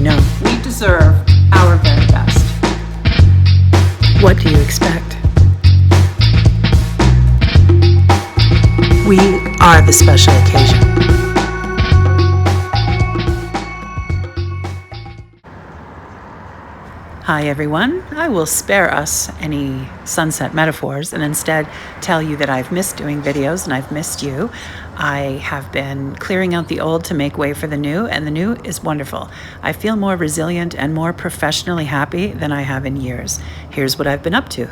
know. We deserve our very best. What do you expect? We are the special occasion. Hi everyone. I will spare us any sunset metaphors and instead tell you that I've missed doing videos and I've missed you. I have been clearing out the old to make way for the new, and the new is wonderful. I feel more resilient and more professionally happy than I have in years. Here's what I've been up to.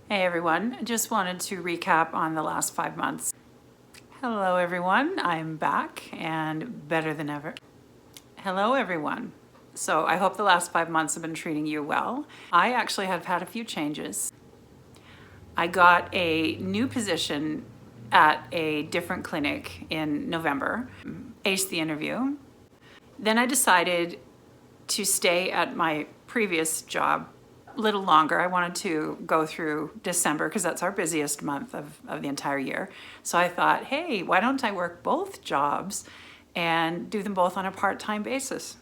Hey everyone, just wanted to recap on the last 5 months. Hello everyone, I'm back and better than ever. Hello everyone. So I hope the last 5 months have been treating you well. I actually have had a few changes. I got a new position at a different clinic in November, aced the interview. Then I decided to stay at my previous job little longer. I wanted to go through December because that's our busiest month of the entire year. So I thought, hey, why don't I work both jobs and do them both on a part-time basis?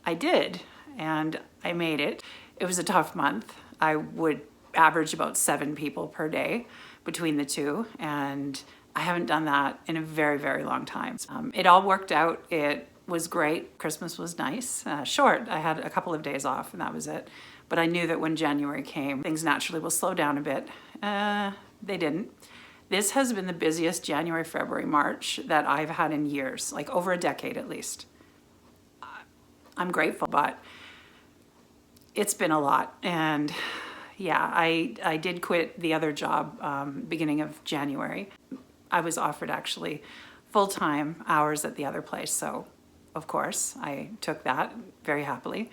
I did, and I made it. It was a tough month. I would average about 7 people per day between the two, and I haven't done that in a very, very long time. It all worked out. It was great. Christmas was nice. Short. I had a couple of days off and that was it. But I knew that when January came, things naturally will slow down a bit. They didn't. This has been the busiest January, February, March that I've had in years, like over a decade at least. I'm grateful, but it's been a lot. And yeah, I did quit the other job beginning of January. I was offered actually full-time hours at the other place, so of course, I took that very happily.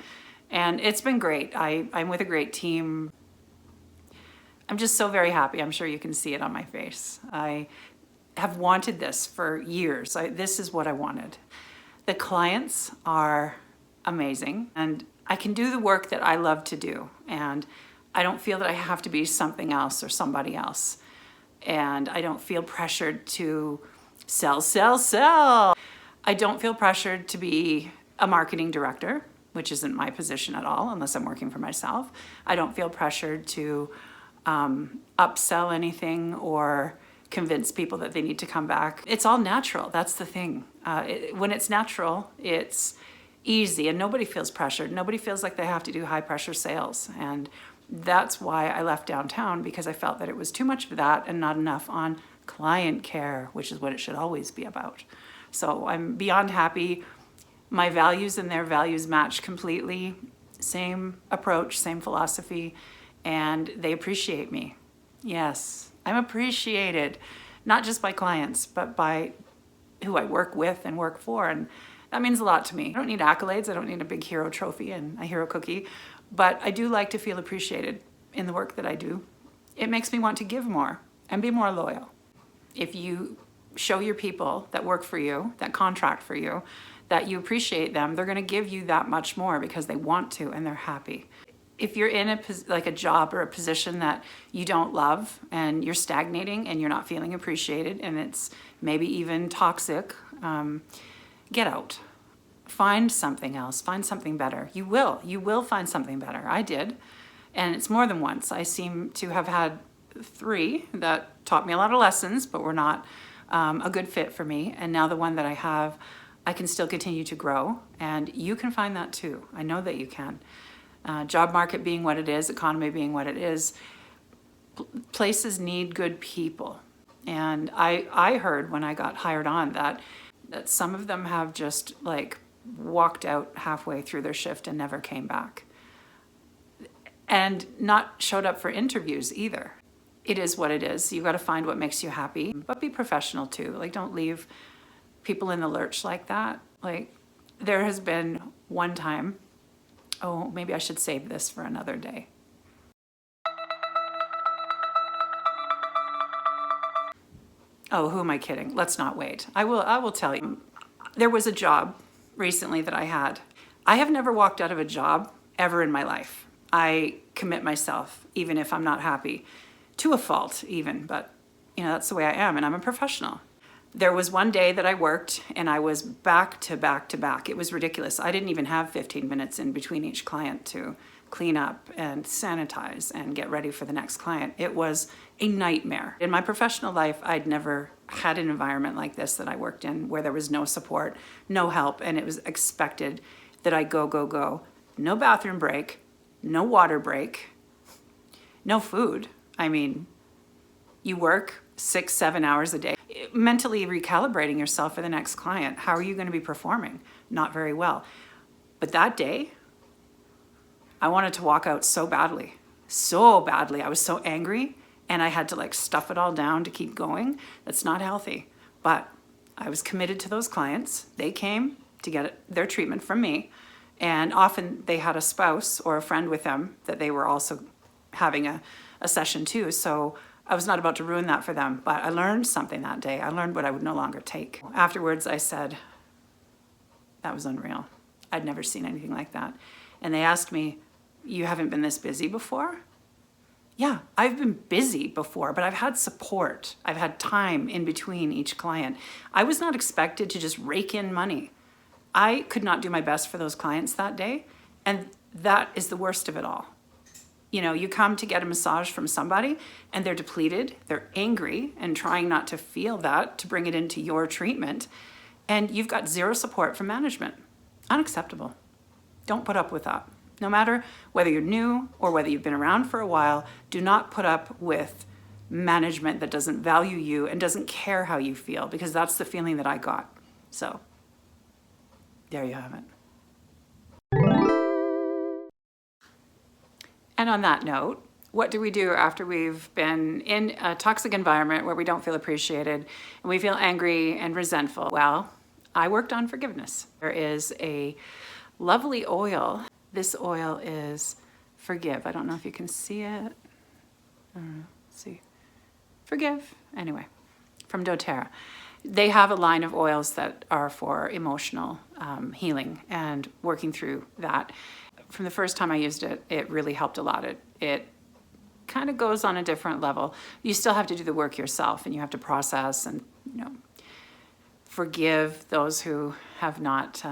And it's been great. I'm with a great team. I'm just so very happy. I'm sure you can see it on my face. I have wanted this for years. This is what I wanted. The clients are amazing, and I can do the work that I love to do. And I don't feel that I have to be something else or somebody else. And I don't feel pressured to sell, sell, sell. I don't feel pressured to be a marketing director, which isn't my position at all unless I'm working for myself. I don't feel pressured to upsell anything or convince people that they need to come back. It's all natural. That's the thing. When it's natural, it's easy and nobody feels pressured. Nobody feels like they have to do high pressure sales. And that's why I left downtown, because I felt that it was too much of that and not enough on client care, which is what it should always be about. So I'm beyond happy. My values and their values match completely. Same approach, same philosophy, and they appreciate me. Yes, I'm appreciated, not just by clients, but by who I work with and work for, and that means a lot to me. I don't need accolades, I don't need a big hero trophy and a hero cookie, but I do like to feel appreciated in the work that I do. It makes me want to give more and be more loyal. If you show your people that work for you, that contract for you, that you appreciate them, they're going to give you that much more because they want to and they're happy. If you're in a job or a position that you don't love and you're stagnating and you're not feeling appreciated and it's maybe even toxic, get out. Find something else. Find something better. You will find something better. I did. And it's more than once. I seem to have had 3 that taught me a lot of lessons, but were not a good fit for me. And now the one that I have, I can still continue to grow. And you can find that too. I know that you can. Job market being what it is, economy being what it is, places need good people. And I heard when I got hired on that some of them have just like walked out halfway through their shift and never came back. And not showed up for interviews either. It is what it is. You've got to find what makes you happy, but be professional too. Like, don't leave people in the lurch like that. Like, there has been one time, oh, maybe I should save this for another day. Oh, who am I kidding? Let's not wait. I will tell you. There was a job recently that I had. I have never walked out of a job ever in my life. I commit myself, even if I'm not happy, to a fault even, but that's the way I am, and I'm a professional. There was one day that I worked and I was back to back to back. It was ridiculous. I didn't even have 15 minutes in between each client to clean up and sanitize and get ready for the next client. It was a nightmare. In my professional life, I'd never had an environment like this that I worked in where there was no support, no help, and it was expected that I go, go, go. No bathroom break, no water break, no food. I mean, you work 6-7 hours a day, mentally recalibrating yourself for the next client. How are you going to be performing? Not very well. But that day, I wanted to walk out so badly, so badly. I was so angry and I had to like stuff it all down to keep going. That's not healthy. But I was committed to those clients. They came to get their treatment from me. And often they had a spouse or a friend with them that they were also having a session too. So I was not about to ruin that for them, but I learned something that day. I learned what I would no longer take. Afterwards, I said, that was unreal. I'd never seen anything like that. And they asked me, you haven't been this busy before? Yeah, I've been busy before, but I've had support. I've had time in between each client. I was not expected to just rake in money. I could not do my best for those clients that day, and that is the worst of it all. You come to get a massage from somebody and they're depleted, they're angry and trying not to feel that to bring it into your treatment, and you've got zero support from management. Unacceptable. Don't put up with that. No matter whether you're new or whether you've been around for a while, do not put up with management that doesn't value you and doesn't care how you feel, because that's the feeling that I got. So, there you have it. And on that note, what do we do after we've been in a toxic environment where we don't feel appreciated and we feel angry and resentful? Well, I worked on forgiveness. There is a lovely oil. This oil is Forgive. I don't know if you can see it. Let's see. Forgive. Anyway, from doTERRA. They have a line of oils that are for emotional healing and working through that. From the first time I used it, it really helped a lot. It kind of goes on a different level. You still have to do the work yourself, and you have to process and forgive those who have not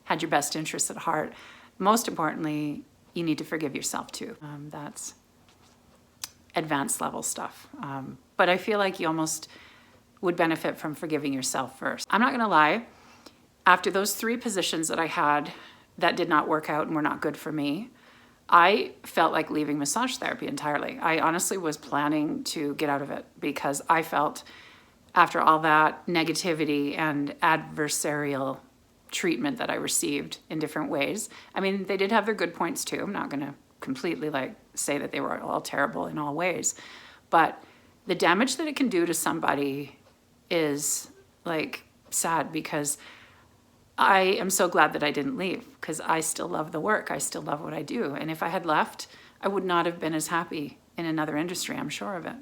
had your best interests at heart. Most importantly, you need to forgive yourself too. That's advanced level stuff. But I feel like you almost would benefit from forgiving yourself first. I'm not gonna lie, after those 3 positions that I had that did not work out and were not good for me, I felt like leaving massage therapy entirely. I honestly was planning to get out of it because I felt after all that negativity and adversarial treatment that I received in different ways. I mean, they did have their good points too. I'm not gonna completely say that they were all terrible in all ways, but the damage that it can do to somebody is sad, because I am so glad that I didn't leave, because I still love the work. I still love what I do. And if I had left, I would not have been as happy in another industry, I'm sure of it.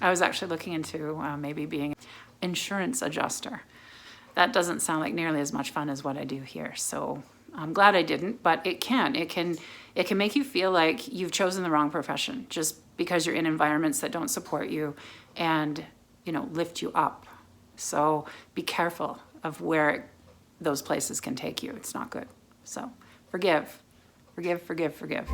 I was actually looking into maybe being an insurance adjuster. That doesn't sound like nearly as much fun as what I do here. So I'm glad I didn't, but it can make you feel like you've chosen the wrong profession just because you're in environments that don't support you and, lift you up. So be careful of where those places can take you. It's not good. So forgive, forgive, forgive, forgive.